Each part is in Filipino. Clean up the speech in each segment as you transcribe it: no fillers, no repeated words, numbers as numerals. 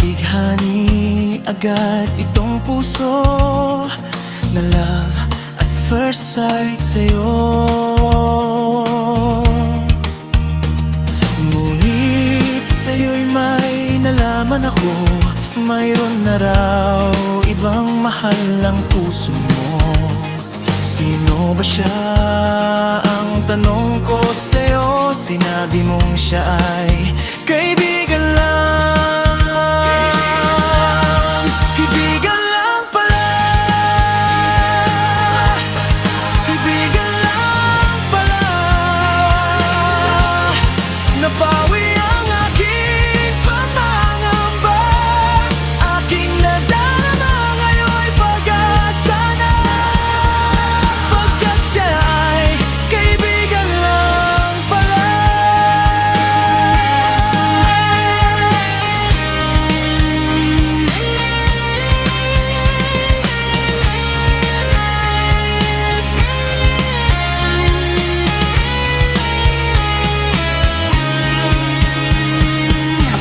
Bighani agad itong puso na love at first sight sa'yo. Ngunit sa'yo'y may nalaman ako, mayroon na raw ibang mahal ang puso mo. Sino ba siya? Ang tanong ko sa'yo. Sinabi mong siya ay kaibigan lang. Kaibigan lang pala. Kaibigan lang pala. Nabawi ang aking pangangamba. Aking nadarama ngayon'y pag-asa na. Pagkat siya ay kaibigan lang pala.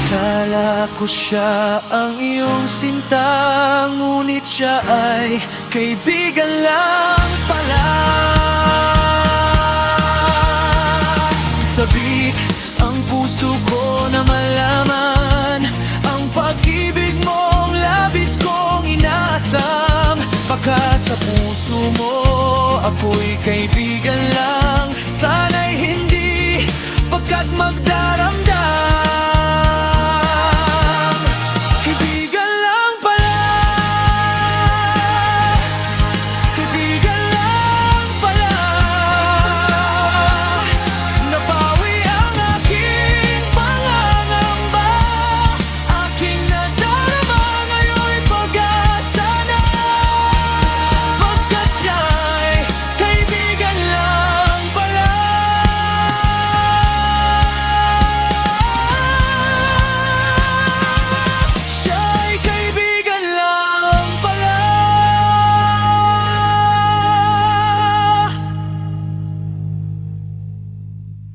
Akala ko siya ang iyong sinta, ngunit siya ay kaibigan lang pala. Sabik ang puso ko na malaman ang pag-ibig mong labis kong inaasam. Baka sa puso mo ako'y kaibigan lang. Sana'y hindi, pagkat magdaramdam